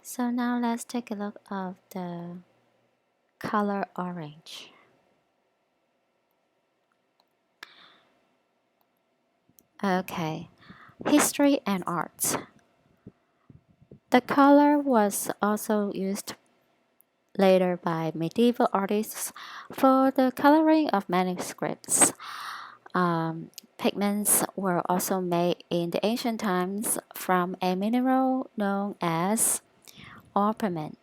So now let's take a look at the color orange. Okay, history and art. The color was also used later by medieval artists for the coloring of manuscripts. Pigments were also made in the ancient times from a mineral known as orpiment.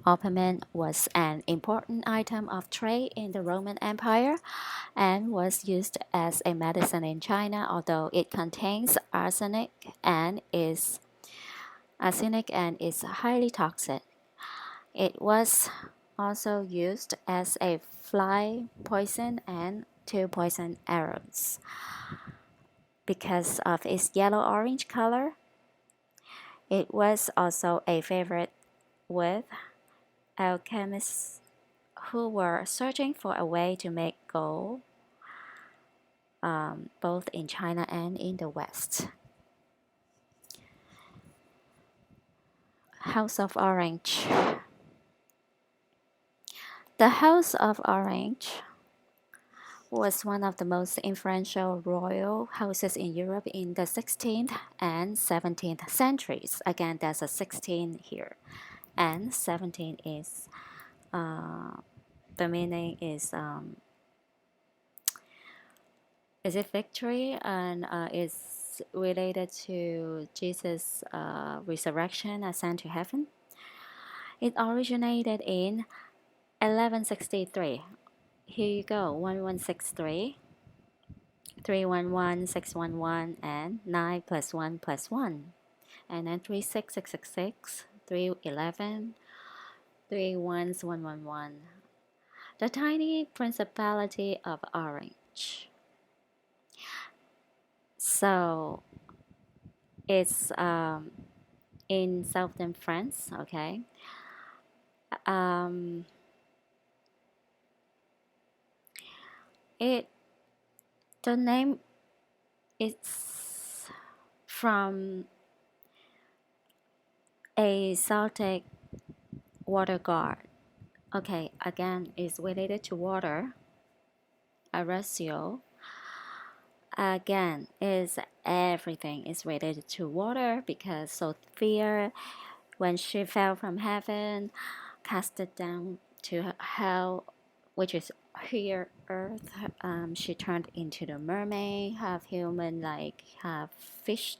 Orpiment was an important item of trade in the Roman Empire and was used as a medicine in China, although it contains arsenic and is highly toxic. It was also used as a fly poison and to poison arrows. Because of its yellow-orange color, it was also a favorite with alchemists who were searching for a way to make gold, both in China and in the West. House of Orange. The House of Orange was one of the most influential royal houses in Europe in the 16th and 17th centuries. Again, there's a 16 here, and 17 is the meaning is it victory and is related to Jesus' resurrection, ascent to heaven. It originated in 1163. Here you go, 1163, 311, 611, and 9 plus 1 plus 1. And then 36666, 311, 3 ones, 111. The tiny principality of Orange. So it's in southern France, okay? Um, it the name is from a Celtic water god. Okay, again, it's related to water. Arasio. Again, is everything is related to water because Sophia, when she fell from heaven, cast it down to hell, which is here earth. She turned into the mermaid, half human, like half fish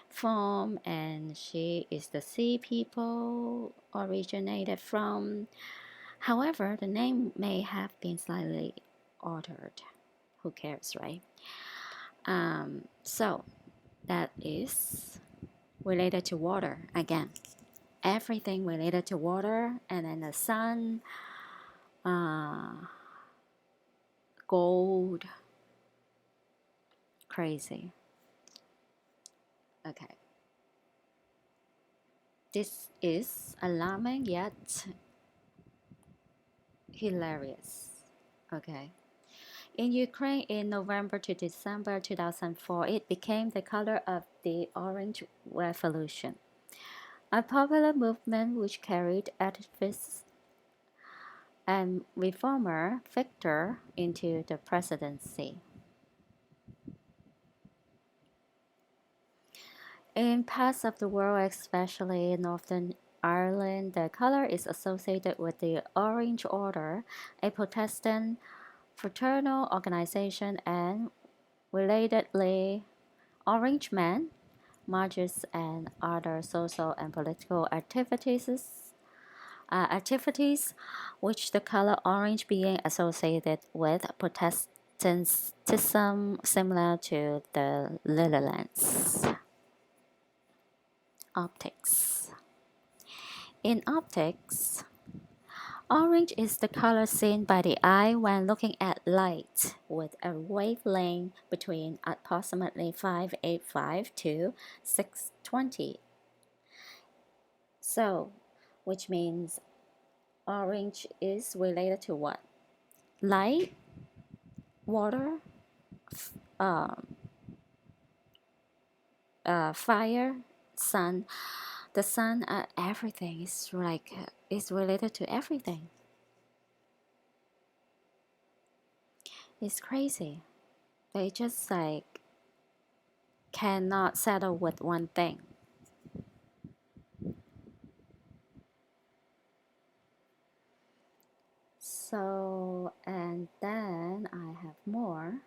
form, and she is the sea people originated from. However, the name may have been slightly altered. Who cares, right? So that is related to water again. Everything related to water, and then the sun, gold, crazy. Okay. This is alarming yet hilarious. Okay. In Ukraine in November to December 2004, it became the color of the Orange Revolution, a popular movement which carried activist and reformer Victor into the presidency. In parts of the world, especially Northern Ireland, the color is associated with the Orange Order, a Protestant fraternal organization, and relatedly, Orange Men, marches, and other social and political activities which the color orange being associated with Protestantism similar to the Netherlands. Optics. In optics, orange is the color seen by the eye when looking at light with a wavelength between approximately 585 to 620. So, which means orange is related to what? Light, water, fire, sun. The sun, everything is like is related to everything. It's crazy. They just like cannot settle with one thing. So, and then I have more.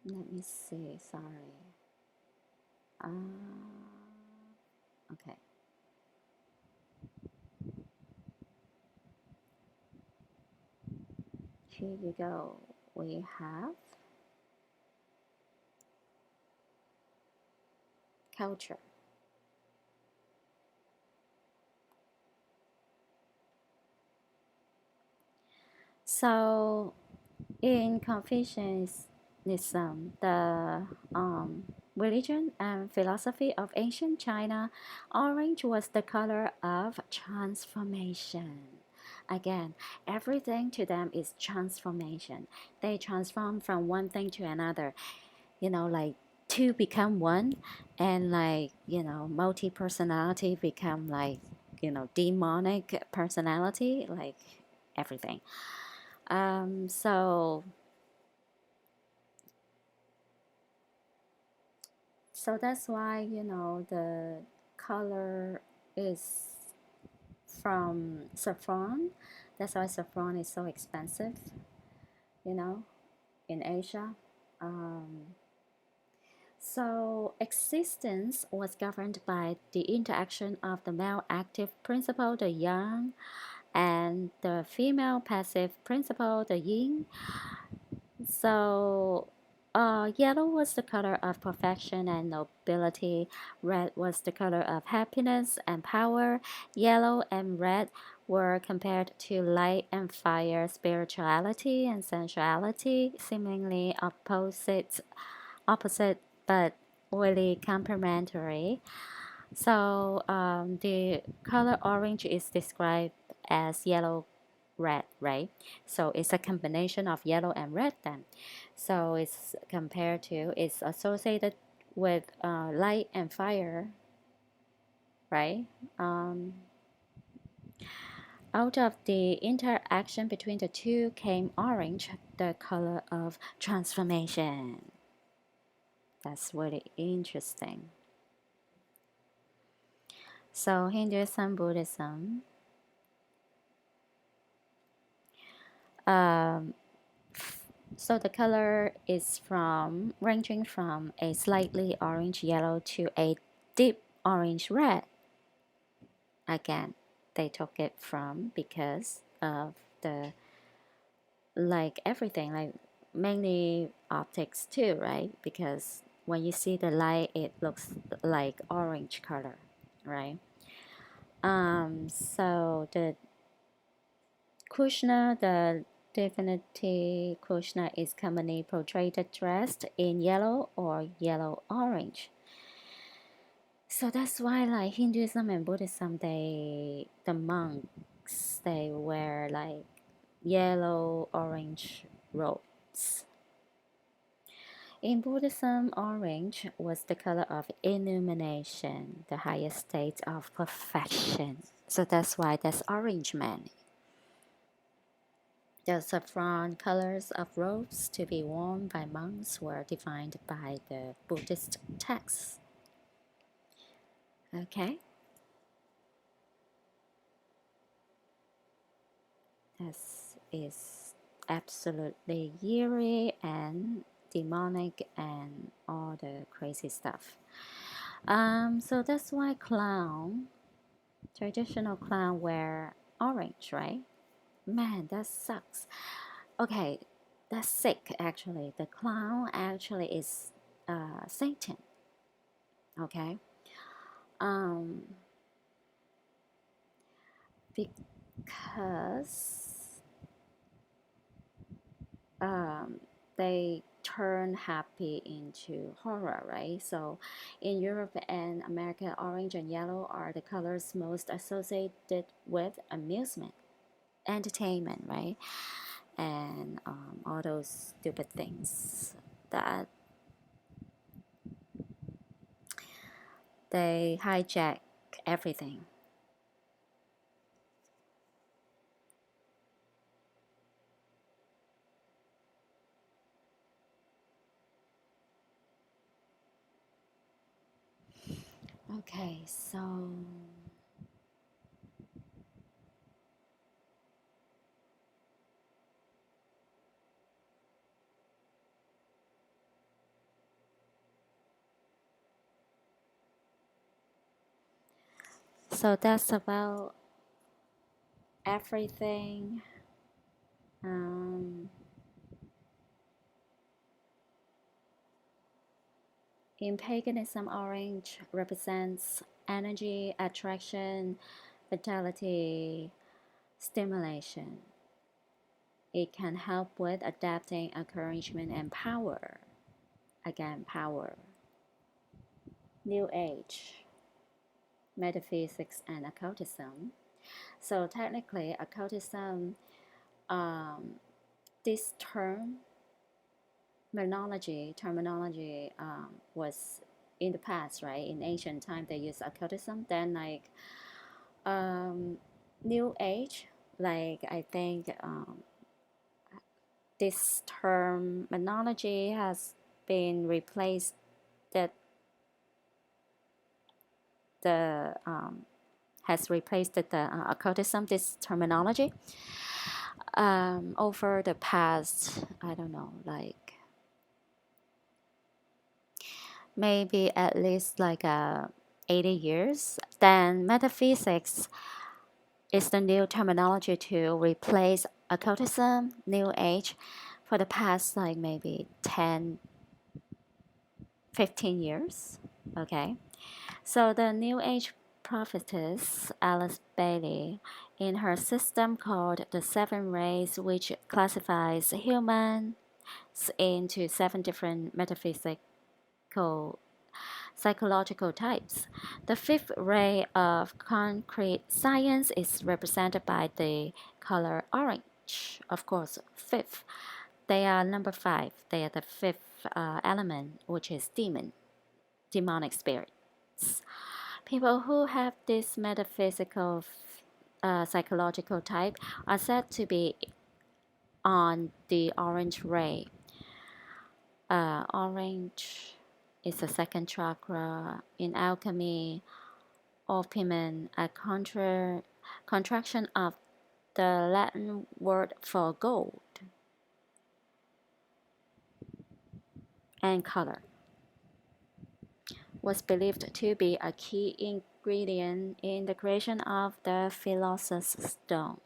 Let me see. Sorry. Okay. Here you go. We have culture. So, in Confucianism, the religion and philosophy of ancient China, orange was the color of transformation. Again, everything to them is transformation. They transform from one thing to another, like two become one, and like, multi personality become like, demonic personality, like everything. So that's why, the color is from saffron. That's why saffron is so expensive, you know, in Asia. Um, so existence was governed by the interaction of the male active principle, the yang, and the female passive principle, the yin. So, yellow was the color of perfection and nobility. Red was the color of happiness and power. Yellow and red were compared to light and fire, spirituality and sensuality, seemingly opposite but really complementary. So the color orange is described as yellow red, right? So it's a combination of yellow and red then. So it's associated with light and fire, right? Um, Out of the interaction between the two came orange, the color of transformation. That's really interesting. So Hinduism, Buddhism, um, so the color is from ranging from a slightly orange yellow to a deep orange red. Again, they took it from because of the like everything, like mainly optics too, right? Because when you see the light, it looks like orange color, right? So the Krishna, the divinity Krishna, is commonly portrayed dressed in yellow or yellow orange. So that's why like Hinduism and Buddhism, the monks they wear like yellow orange robes. In Buddhism, orange was the color of illumination, the highest state of perfection. So that's why that's orange man. The saffron colors of robes to be worn by monks were defined by the Buddhist texts. Okay, this is absolutely eerie and demonic and all the crazy stuff. So that's why traditional clown wear orange, right? Man, that sucks. Okay, that's sick actually. The clown actually is Satan. Okay, um, because um, they turn happy into horror, right? So in Europe and America, orange and yellow are the colors most associated with amusement, entertainment, right? And all those stupid things that they hijack everything. Okay, so that's about everything. Um, in paganism, orange represents energy, attraction, vitality, stimulation. It can help with adapting, encouragement, and power. Again, power. New Age, metaphysics, and occultism. So technically, occultism, um, this terminology was in the past, right? In ancient time, they used occultism. Then um, New Age, I think this terminology has been replaced. That the has replaced the occultism, this terminology, over the past, I don't know, maybe at least 80 years. Then metaphysics is the new terminology to replace occultism, New Age, for the past maybe 10, 15 years. Okay. So the New Age prophetess Alice Bailey, in her system called the Seven Rays, which classifies humans into seven different metaphysical psychological types. The fifth ray of concrete science is represented by the color orange. Of course, fifth. They are number five. They are the fifth element, which is demonic spirits. People who have this metaphysical psychological type are said to be on the orange ray. Orange is the second chakra in alchemy. Opium, a contraction of the Latin word for gold, and color, was believed to be a key ingredient in the creation of the Philosopher's Stone.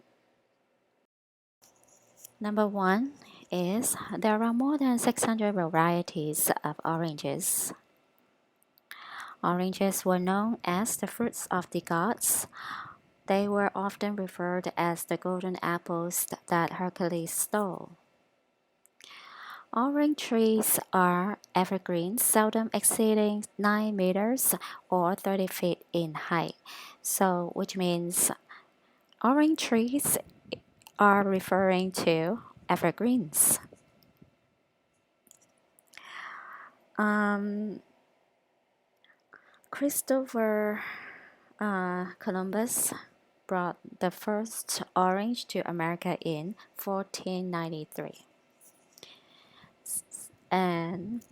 Number one is there are more than 600 varieties of oranges. Oranges were known as the fruits of the gods. They were often referred as the golden apples that Hercules stole. Orange trees are evergreens, seldom exceeding 9 meters or 30 feet in height. So, which means orange trees are referring to evergreens. Um, Christopher Columbus brought the first orange to America in 1493. And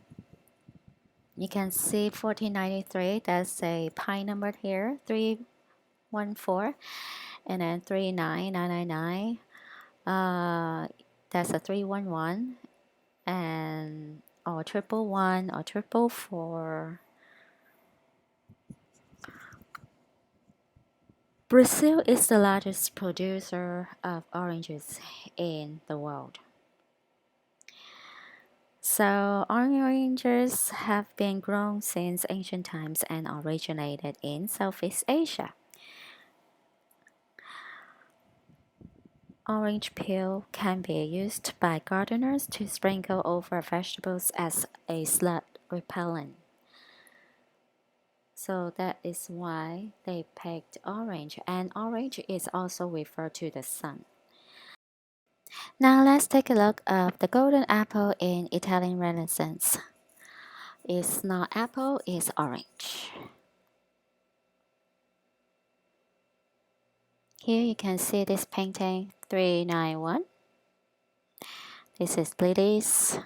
you can see 1493, that's a pi number here, 314, and then 39999. That's a 311, and or triple one or triple four. Brazil is the largest producer of oranges in the world. So, oranges have been grown since ancient times and originated in Southeast Asia. Orange peel can be used by gardeners to sprinkle over vegetables as a slug repellent. So that is why they picked orange, and orange is also referred to the sun. Now let's take a look at the golden apple in Italian Renaissance. It's not apple, it's orange. Here you can see this painting 391. This is lilies,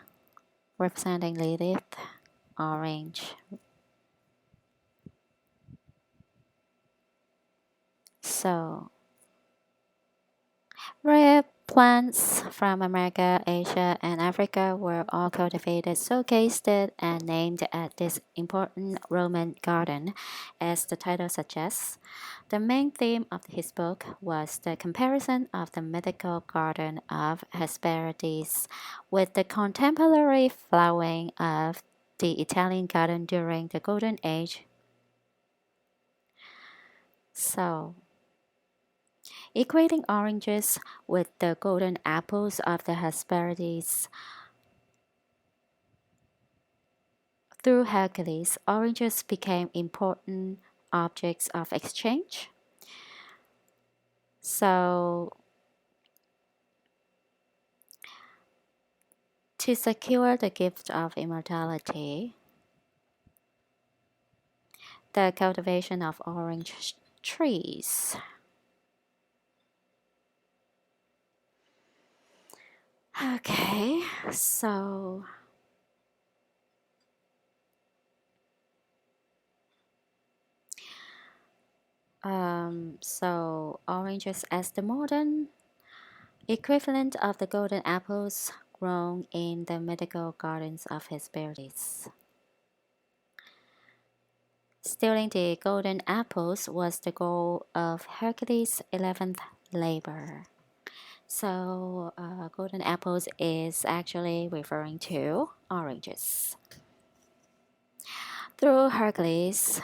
representing Lilith, orange. So, rare plants from America, Asia, and Africa were all cultivated, showcased, and named at this important Roman garden, as the title suggests. The main theme of his book was the comparison of the mythical garden of Hesperides with the contemporary flowering of the Italian garden during the Golden Age. So, equating oranges with the golden apples of the Hesperides. Through Hercules, oranges became important objects of exchange. So, to secure the gift of immortality, the cultivation of orange trees. Okay, so oranges as the modern equivalent of the golden apples grown in the mythical gardens of Hesperides. Stealing the golden apples was the goal of Hercules' 11th labor. So, golden apples is actually referring to oranges. Through Hercules,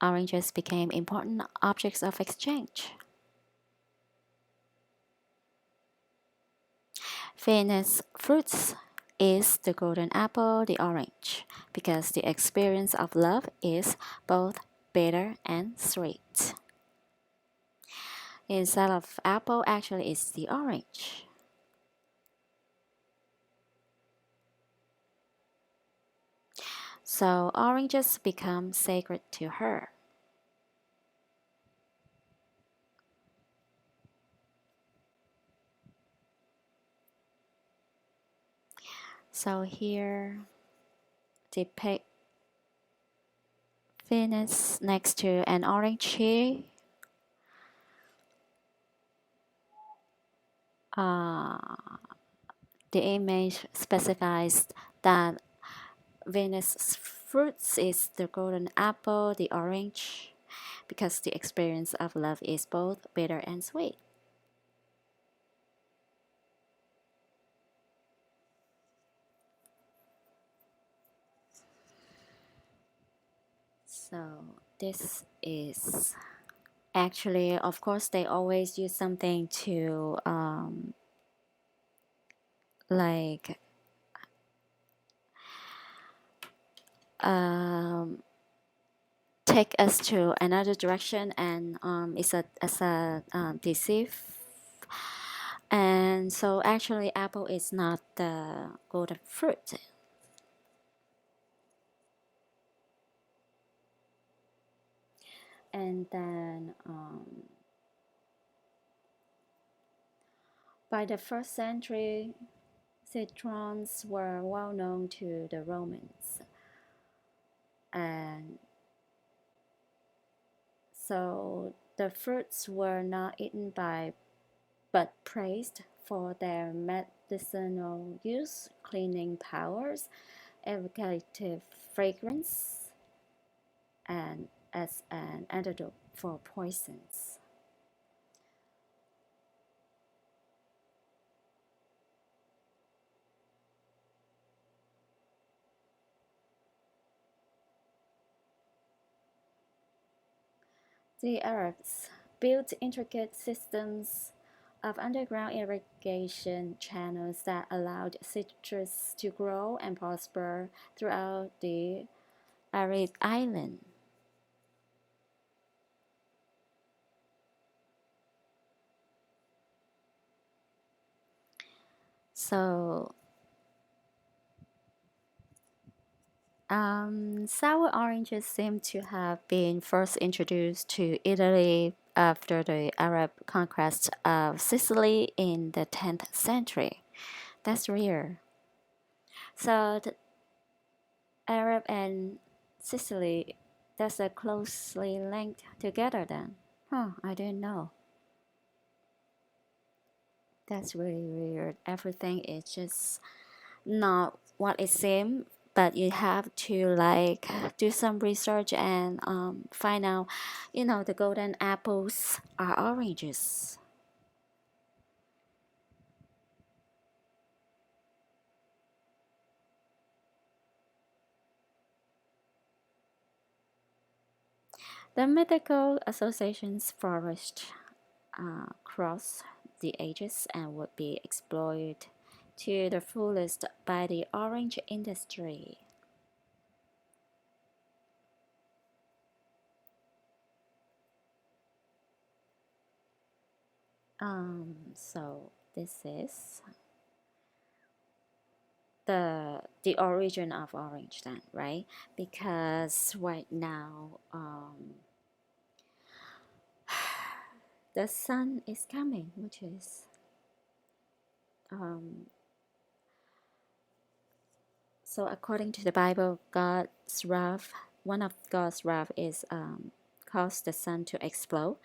oranges became important objects of exchange. Venus fruits is the golden apple, the orange, because the experience of love is both bitter and sweet. Instead of apple, actually, it's the orange. So oranges become sacred to her. So here depict Venus next to an orange tree. The image specifies that Venus' fruits is the golden apple, the orange, because the experience of love is both bitter and sweet. So this is actually, of course, they always use something to like um, take us to another direction, and it's a as a deceive. And so actually, apple is not the golden fruit. And then by the first century, citrons were well known to the Romans, and so the fruits were not eaten by but praised for their medicinal use, cleaning powers, evocative fragrance, and as an antidote for poisons. The Arabs built intricate systems of underground irrigation channels that allowed citrus to grow and prosper throughout the arid island. So, sour oranges seem to have been first introduced to Italy after the Arab conquest of Sicily in the 10th century. That's rare. So the Arab and Sicily, that's a closely linked together then. Huh, I didn't know. That's really weird. Everything is just not what it seems, but you have to like do some research and find out, the golden apples are oranges. The mythical associations flourished across the ages and would be exploited to the fullest by the orange industry. So this is the origin of orange then, right? Because right now the sun is coming, which is um, so according to the Bible, God's wrath, one of God's wrath is cause the sun to explode.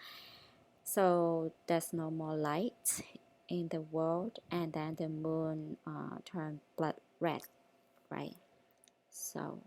So there's no more light in the world, and then the moon turned blood red, right? So